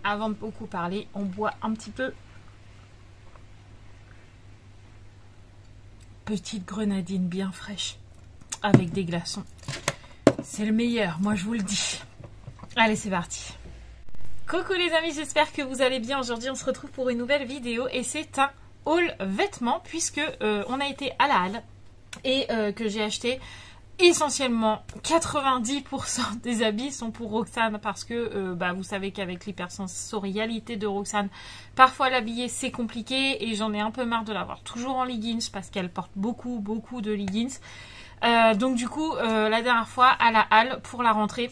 avant de beaucoup parler, on boit un petit peu. Petite grenadine bien fraîche avec des glaçons. C'est le meilleur, moi je vous le dis. Allez, c'est parti. Coucou les amis, j'espère que vous allez bien. Aujourd'hui, on se retrouve pour une nouvelle vidéo et c'est un haul vêtements puisque on a été à la halle et que j'ai acheté essentiellement 90% des habits sont pour Roxane parce que vous savez qu'avec l'hypersensorialité de Roxane, parfois l'habiller c'est compliqué et j'en ai un peu marre de l'avoir toujours en leggings parce qu'elle porte beaucoup de leggings. Donc du coup, la dernière fois à la halle pour la rentrée,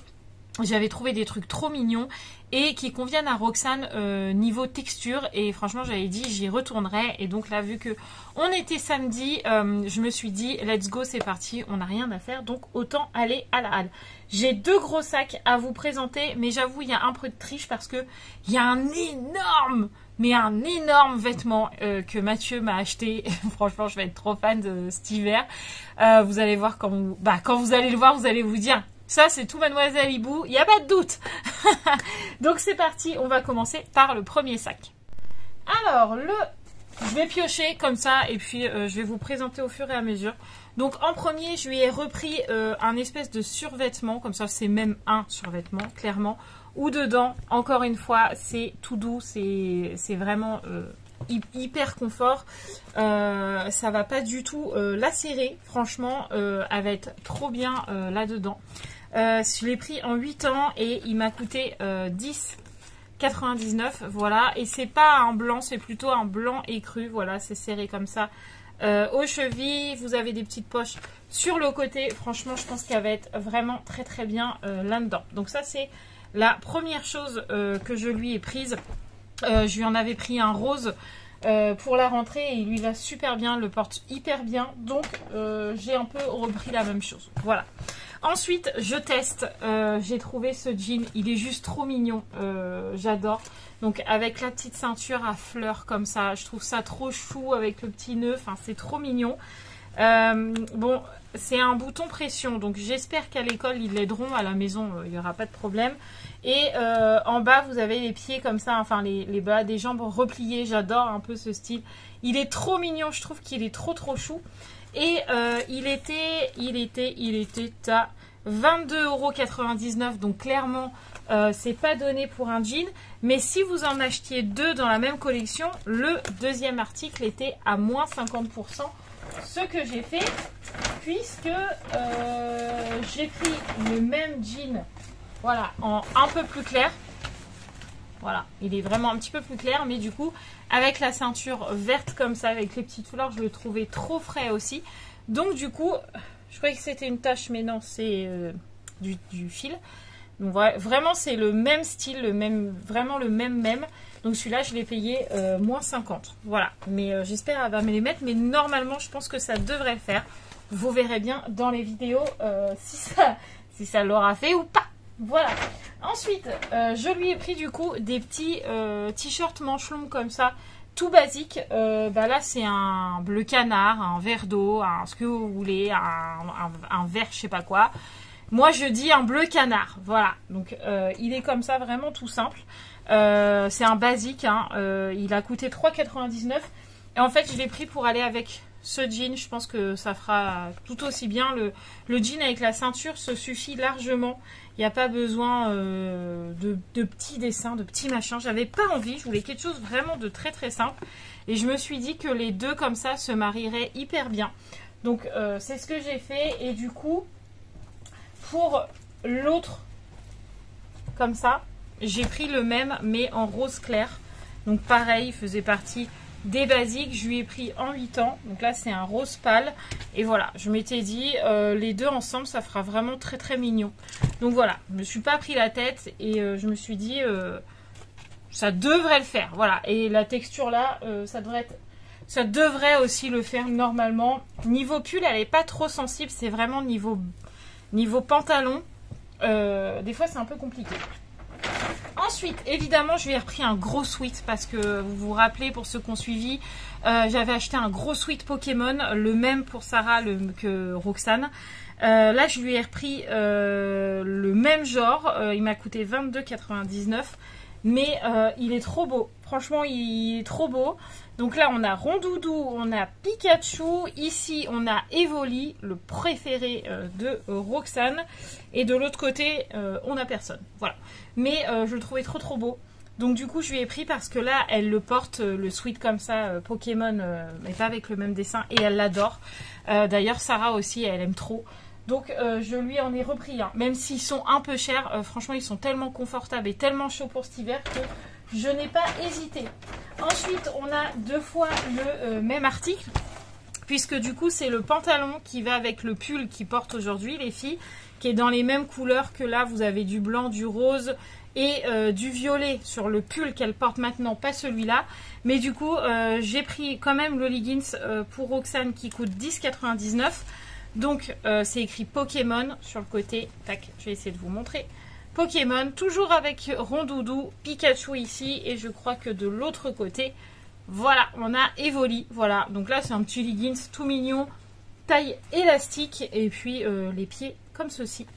j'avais trouvé des trucs trop mignons et qui conviennent à Roxane niveau texture et franchement j'avais dit j'y retournerai et donc là vu que on était samedi, je me suis dit let's go, c'est parti, on n'a rien à faire donc autant aller à la halle. J'ai deux gros sacs à vous présenter mais j'avoue il y a un peu de triche parce que il y a un énorme vêtement que Mathieu m'a acheté. Franchement je vais être trop fan de cet hiver. Vous allez voir quand vous allez le voir vous allez vous dire ça, c'est tout Mademoiselle Hibou, il n'y a pas de doute. Donc, c'est parti, on va commencer par le premier sac. Alors, je vais piocher comme ça et puis je vais vous présenter au fur et à mesure. Donc, en premier, je lui ai repris un espèce de survêtement, comme ça, c'est même un survêtement, clairement. Où dedans, encore une fois, c'est tout doux, c'est vraiment hyper confort. Ça va pas du tout lacérer, franchement, elle va être trop bien là-dedans. Je l'ai pris en 8 ans et il m'a coûté 10,99 voilà, et c'est pas un blanc, c'est plutôt un blanc écru, voilà, c'est serré comme ça aux chevilles, vous avez des petites poches sur le côté, franchement je pense qu'elle va être vraiment très bien là-dedans. Donc ça c'est la première chose que je lui ai prise. Je lui en avais pris un rose pour la rentrée et il lui va super bien, le porte hyper bien, donc j'ai un peu repris la même chose, voilà. Ensuite, je teste, j'ai trouvé ce jean, il est juste trop mignon, j'adore. Donc avec la petite ceinture à fleurs comme ça, je trouve ça trop chou avec le petit nœud, enfin c'est trop mignon. Bon, c'est un bouton pression, donc j'espère qu'à l'école ils l'aideront, à la maison il n'y aura pas de problème. Et en bas vous avez les pieds comme ça, enfin les bas des jambes repliées, j'adore un peu ce style. Il est trop mignon, je trouve qu'il est trop chou. Et il était à 22,99 €, donc clairement c'est pas donné pour un jean. Mais si vous en achetiez deux dans la même collection, le deuxième article était à moins 50%. Ce que j'ai fait, puisque j'ai pris le même jean, voilà, en un peu plus clair. Voilà, il est vraiment un petit peu plus clair, mais du coup, avec la ceinture verte comme ça, avec les petites fleurs, je le trouvais trop frais aussi. Donc du coup, je croyais que c'était une tache, mais non, c'est du fil. Donc vraiment, c'est le même style, vraiment le même. Donc celui-là, je l'ai payé moins 50. Voilà, mais j'espère qu'elle va me les mettre, mais normalement, je pense que ça devrait le faire. Vous verrez bien dans les vidéos si ça l'aura fait ou pas. Voilà. Ensuite, je lui ai pris du coup des petits t-shirts manches longues comme ça, tout basique. Là, c'est un bleu canard, un vert d'eau, ce que vous voulez, un vert, je sais pas quoi. Moi, je dis un bleu canard. Voilà. Donc, il est comme ça, vraiment tout simple. C'est un basique. Hein. Il a coûté 3,99 €. Et en fait, je l'ai pris pour aller avec ce jean. Je pense que ça fera tout aussi bien. Le jean avec la ceinture se suffit largement. Il n'y a pas besoin de petits dessins, de petits machins. J'avais pas envie, je voulais quelque chose vraiment de très simple. Et je me suis dit que les deux comme ça se marieraient hyper bien. Donc c'est ce que j'ai fait. Et du coup, pour l'autre, comme ça, j'ai pris le même mais en rose clair. Donc pareil, il faisait partie des basiques, je lui ai pris en 8 ans, donc là c'est un rose pâle, et voilà, je m'étais dit, les deux ensemble ça fera vraiment très mignon. Donc voilà, je me suis pas pris la tête, et je me suis dit, ça devrait le faire, voilà, et la texture là, ça devrait aussi le faire normalement. Niveau pull, elle est pas trop sensible, c'est vraiment niveau pantalon, des fois c'est un peu compliqué. Ensuite, évidemment, je lui ai repris un gros sweat parce que vous vous rappelez, pour ceux qui ont suivi, j'avais acheté un gros sweat Pokémon, le même pour Sarah que Roxane. Là, je lui ai repris le même genre, il m'a coûté 22,99 €. Mais il est trop beau. Franchement, il est trop beau. Donc là, on a Rondoudou, on a Pikachu. Ici, on a Evoli, le préféré de Roxane. Et de l'autre côté, on n'a personne. Voilà. Mais je le trouvais trop beau. Donc du coup, je lui ai pris parce que là, elle le porte, le sweat comme ça, Pokémon, mais pas avec le même dessin. Et elle l'adore. D'ailleurs, Sarah aussi, elle aime trop. Donc je lui en ai repris un. Même s'ils sont un peu chers, franchement, ils sont tellement confortables et tellement chauds pour cet hiver que je n'ai pas hésité. Ensuite, on a deux fois le même article. Puisque du coup, c'est le pantalon qui va avec le pull qu'ils portent aujourd'hui, les filles. Qui est dans les mêmes couleurs que là. Vous avez du blanc, du rose et du violet sur le pull qu'elle porte maintenant, pas celui-là. Mais du coup, j'ai pris quand même le leggings pour Roxane qui coûte 10,99 €. Donc, c'est écrit Pokémon sur le côté. Tac, je vais essayer de vous montrer. Pokémon, toujours avec Rondoudou, Pikachu ici. Et je crois que de l'autre côté, voilà, on a Evoli. Voilà, donc là, c'est un petit leggings tout mignon, taille élastique. Et puis, les pieds comme ceci.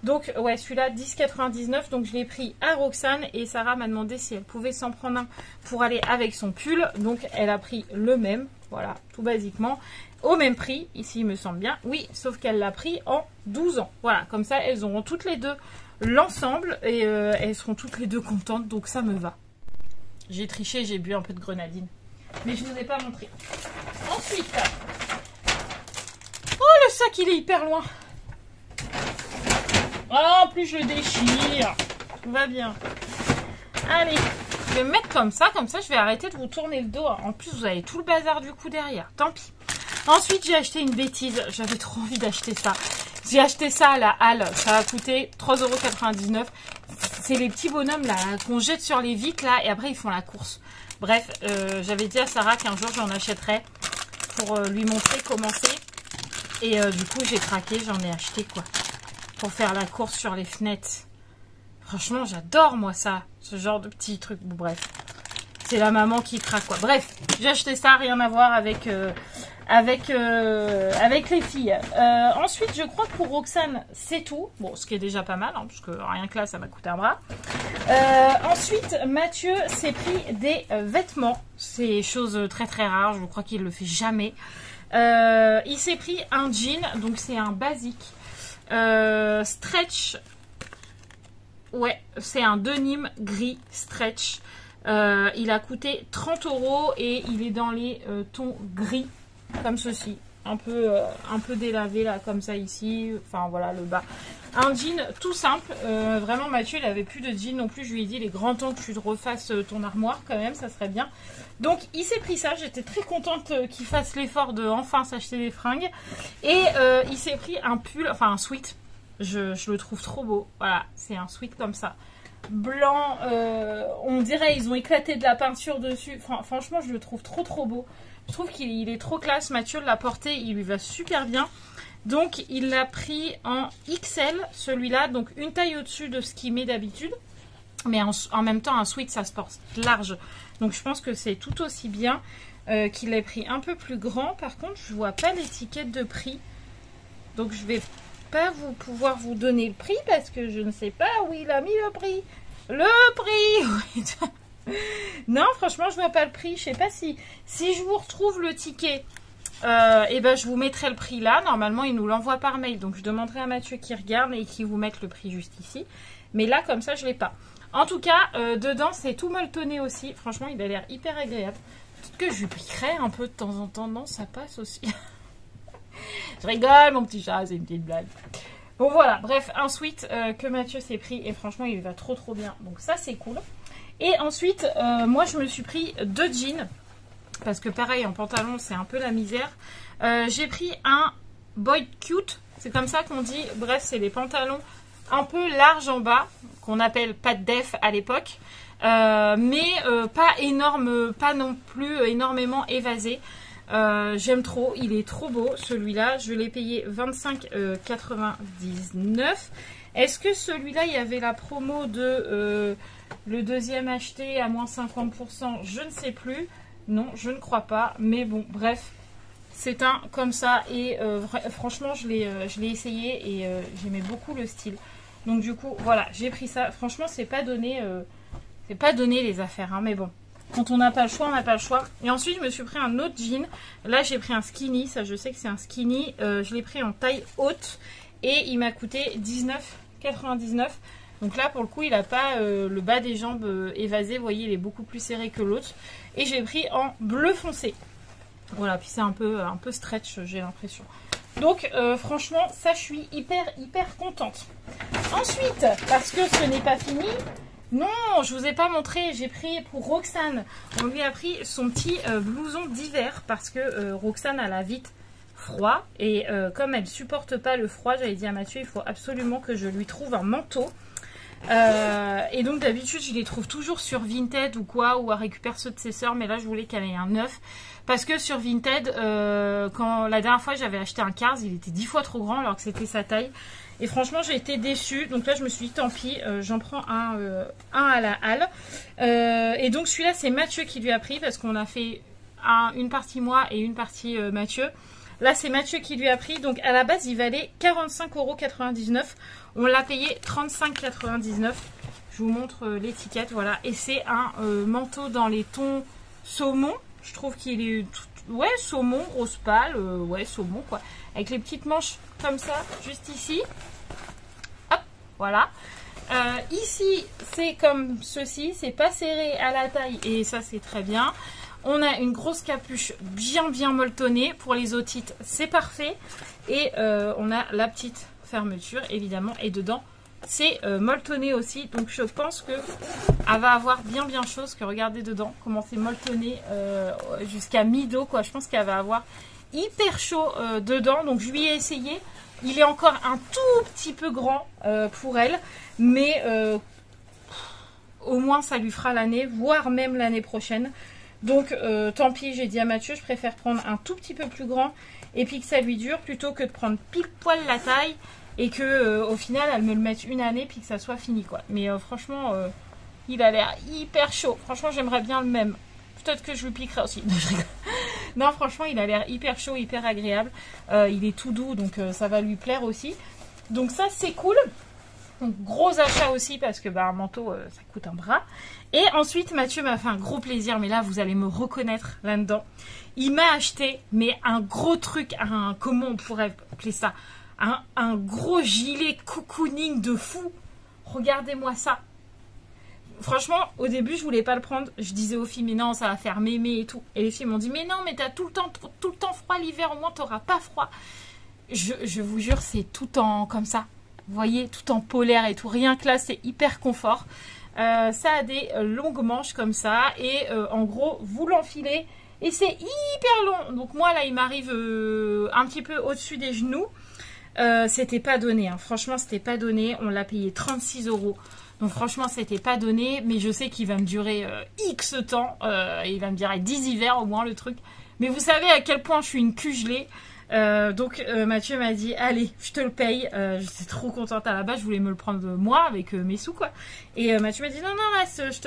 Donc, ouais, celui-là, 10,99 €. Donc, je l'ai pris à Roxane. Et Sarah m'a demandé si elle pouvait s'en prendre un pour aller avec son pull. Donc, elle a pris le même. Voilà, tout basiquement. Au même prix, ici il me semble bien, oui, sauf qu'elle l'a pris en 12 ans. Voilà, comme ça elles auront toutes les deux l'ensemble et elles seront toutes les deux contentes, donc ça me va. J'ai triché, j'ai bu un peu de grenadine, mais je ne vous ai pas montré. Ensuite, oh le sac il est hyper loin. Oh, en plus je le déchire, tout va bien. Allez, je vais me mettre comme ça je vais arrêter de vous tourner le dos. En plus vous avez tout le bazar du coup derrière, tant pis. Ensuite, j'ai acheté une bêtise. J'avais trop envie d'acheter ça. J'ai acheté ça à la halle. Ça a coûté 3,99 €. C'est les petits bonhommes là qu'on jette sur les vitres là et après ils font la course. Bref, j'avais dit à Sarah qu'un jour j'en achèterais pour lui montrer comment c'est. Et du coup, j'ai craqué, j'en ai acheté quoi. Pour faire la course sur les fenêtres. Franchement, j'adore moi ça. Ce genre de petits trucs. Bon, bref. C'est la maman qui craque quoi. Bref, j'ai acheté ça, rien à voir avec les filles. Ensuite, je crois que pour Roxane, c'est tout. Bon, ce qui est déjà pas mal, hein, parce que rien que là, ça m'a coûté un bras. Ensuite, Mathieu s'est pris des vêtements. C'est chose très rares, je crois qu'il le fait jamais. Il s'est pris un jean, donc c'est un basique. Stretch. Ouais, c'est un denim gris stretch. Il a coûté 30 € et il est dans les tons gris, comme ceci. Un peu délavé là, comme ça ici. Enfin voilà, le bas. Un jean tout simple. Vraiment, Mathieu, il avait plus de jean non plus. Je lui ai dit, il est grand temps que tu te refasses ton armoire quand même, ça serait bien. Donc, il s'est pris ça. J'étais très contente qu'il fasse l'effort de enfin s'acheter des fringues. Et il s'est pris un pull, enfin un sweat. Je le trouve trop beau. Voilà, c'est un sweat comme ça. Blanc, on dirait ils ont éclaté de la peinture dessus. Franchement, je le trouve trop beau. Je trouve qu'il est trop classe. Mathieu l'a porté, il lui va super bien. Donc, il l'a pris en XL, celui-là. Donc, une taille au-dessus de ce qu'il met d'habitude. Mais en même temps, un sweat, ça se porte large. Donc, je pense que c'est tout aussi bien qu'il l'ait pris un peu plus grand. Par contre, je vois pas l'étiquette de prix. Donc, je vais pas pouvoir vous donner le prix parce que je ne sais pas où il a mis le prix. Le prix. Non, franchement, je vois pas le prix. Je sais pas si je vous retrouve le ticket, et ben je vous mettrai le prix là. Normalement, il nous l'envoie par mail. Donc, je demanderai à Mathieu qui regarde et qui vous mette le prix juste ici. Mais là, comme ça, je l'ai pas. En tout cas, dedans, c'est tout molletonné aussi. Franchement, il a l'air hyper agréable. Peut-être que je lui piquerai un peu de temps en temps. Non, ça passe aussi. Je rigole, mon petit chat, c'est une petite blague. Bon, voilà. Bref, un sweat que Mathieu s'est pris. Et franchement, il va trop bien. Donc, ça, c'est cool. Et ensuite, moi, je me suis pris 2 jeans. Parce que pareil, en pantalon, c'est un peu la misère. J'ai pris un boy cute. C'est comme ça qu'on dit. Bref, c'est les pantalons un peu larges en bas. Qu'on appelle pas de def à l'époque. Mais pas énorme, pas non plus énormément évasé. J'aime trop. Il est trop beau, celui-là. Je l'ai payé 25,99 €. Est-ce que celui-là, il y avait la promo de le deuxième acheté à moins 50%? Je ne sais plus. Non, je ne crois pas. Mais bon, bref. C'est un comme ça. Et franchement, je l'ai essayé et j'aimais beaucoup le style. Donc du coup, voilà, j'ai pris ça. Franchement, c'est pas donné C'est pas donné les affaires, hein, mais bon. Quand on n'a pas le choix, on n'a pas le choix. Et ensuite, je me suis pris un autre jean. Là, j'ai pris un skinny. Ça, je sais que c'est un skinny. Je l'ai pris en taille haute. Et il m'a coûté 19,99 €. Donc là, pour le coup, il n'a pas le bas des jambes évasé. Vous voyez, il est beaucoup plus serré que l'autre. Et j'ai pris en bleu foncé. Voilà, puis c'est un peu stretch, j'ai l'impression. Donc, franchement, ça, je suis hyper contente. Ensuite, parce que ce n'est pas fini... Non, je vous ai pas montré, j'ai pris pour Roxane, on lui a pris son petit blouson d'hiver parce que Roxane elle a vite froid et comme elle supporte pas le froid, j'avais dit à Mathieu il faut absolument que je lui trouve un manteau. Et donc d'habitude je les trouve toujours sur Vinted ou quoi, ou à récupérer ceux de ses sœurs, mais là je voulais qu'elle ait un neuf. Parce que sur Vinted, quand la dernière fois j'avais acheté un Cars, il était 10 fois trop grand alors que c'était sa taille. Et franchement, j'ai été déçue. Donc là, je me suis dit, tant pis, j'en prends un à la halle. Et donc, celui-là, c'est Mathieu qui lui a pris parce qu'on a fait une partie moi et une partie Mathieu. Là, c'est Mathieu qui lui a pris. Donc, à la base, il valait 45,99 €. On l'a payé 35,99 €. Je vous montre l'étiquette, voilà. Et c'est un manteau dans les tons saumon. Je trouve qu'il est... Ouais, saumon, rose pâle, ouais, saumon, quoi. Avec les petites manches comme ça, juste ici. Hop, voilà. Ici, c'est comme ceci, c'est pas serré à la taille et ça, c'est très bien. On a une grosse capuche bien molletonnée. Pour les otites, c'est parfait. Et on a la petite fermeture, évidemment. Et dedans, c'est molletonné aussi. Donc, je pense que elle va avoir bien chose. Que regardez dedans, comment c'est molletonné jusqu'à mi-dos, quoi. Je pense qu'elle va avoir hyper chaud dedans. Donc, je lui ai essayé. Il est encore un tout petit peu grand pour elle. Mais au moins, ça lui fera l'année, voire même l'année prochaine. Donc, tant pis, j'ai dit à Mathieu, je préfère prendre un tout petit peu plus grand et puis que ça lui dure plutôt que de prendre pile poil la taille et que au final, elle me le mette une année puis que ça soit fini, quoi. Mais franchement, il a l'air hyper chaud. Franchement, j'aimerais bien le même. Peut-être que je lui piquerai aussi. Non, je rigole. Non, franchement, il a l'air hyper chaud, hyper agréable. Il est tout doux, donc ça va lui plaire aussi. Donc ça, c'est cool. Donc, gros achat aussi parce que un manteau, ça coûte un bras. Et ensuite, Mathieu m'a fait un gros plaisir. Mais là, vous allez me reconnaître là-dedans. Il m'a acheté, mais un gros truc, comment on pourrait appeler ça, un gros gilet cocooning de fou. Regardez-moi ça. Franchement, au début, je voulais pas le prendre. Je disais aux filles, mais non, ça va faire mémé et tout. Et les filles m'ont dit, mais non, mais t'as tout le temps froid l'hiver, au moins t'auras pas froid. Je vous jure, c'est tout en comme ça. Vous voyez, tout en polaire et tout. Rien que là, c'est hyper confort. Ça a des longues manches comme ça. Et en gros, vous l'enfilez. Et c'est hyper long. Donc moi, là, il m'arrive un petit peu au-dessus des genoux. C'était pas donné. Hein. Franchement, c'était pas donné. On l'a payé 36 €. Donc franchement, c'était pas donné. Mais je sais qu'il va me durer X temps. Il va me durer 10 hivers au moins, le truc. Mais vous savez à quel point je suis une cul gelée. Donc Mathieu m'a dit allez je te le paye, j'étais trop contente. À la base je voulais me le prendre moi avec mes sous, quoi, et Mathieu m'a dit non reste, je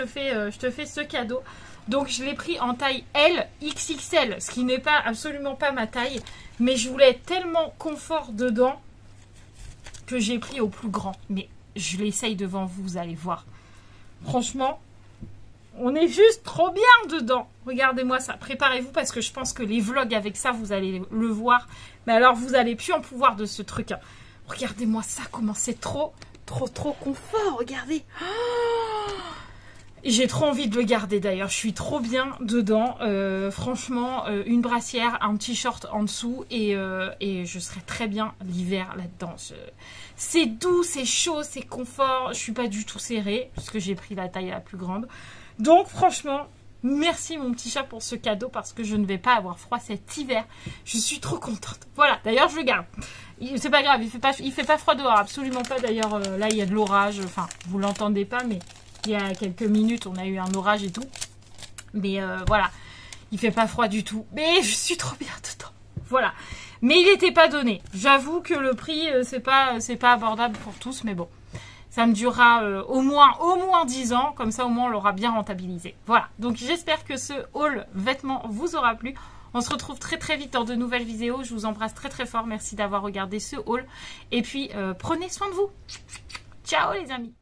te fais ce cadeau. Donc je l'ai pris en taille L XXL, ce qui n'est pas absolument pas ma taille, mais je voulais tellement confort dedans que j'ai pris au plus grand. Mais je l'essaye devant vous, vous allez voir, franchement on est juste trop bien dedans. Regardez-moi ça. Préparez-vous parce que je pense que les vlogs avec ça, vous allez le voir. Mais alors, vous allez plus en pouvoir de ce truc. Hein. Regardez-moi ça, comment c'est trop confort. Regardez. Oh, j'ai trop envie de le garder d'ailleurs. Je suis trop bien dedans. Franchement, une brassière, un petit short en dessous. Et je serai très bien l'hiver là-dedans. C'est doux, c'est chaud, c'est confort. Je suis pas du tout serrée puisque j'ai pris la taille la plus grande. Donc franchement, merci mon petit chat pour ce cadeau parce que je ne vais pas avoir froid cet hiver. Je suis trop contente. Voilà, d'ailleurs je le garde. C'est pas grave, il fait pas froid dehors, absolument pas. D'ailleurs là il y a de l'orage, enfin vous l'entendez pas mais il y a quelques minutes on a eu un orage et tout. Mais voilà, il fait pas froid du tout. Mais je suis trop bien dedans. Voilà. Mais il n'était pas donné. J'avoue que le prix c'est pas abordable pour tous, mais bon. Ça me durera au moins 10 ans. Comme ça, au moins, on l'aura bien rentabilisé. Voilà. Donc, j'espère que ce haul vêtements vous aura plu. On se retrouve très vite dans de nouvelles vidéos. Je vous embrasse très fort. Merci d'avoir regardé ce haul. Et puis, prenez soin de vous. Ciao les amis.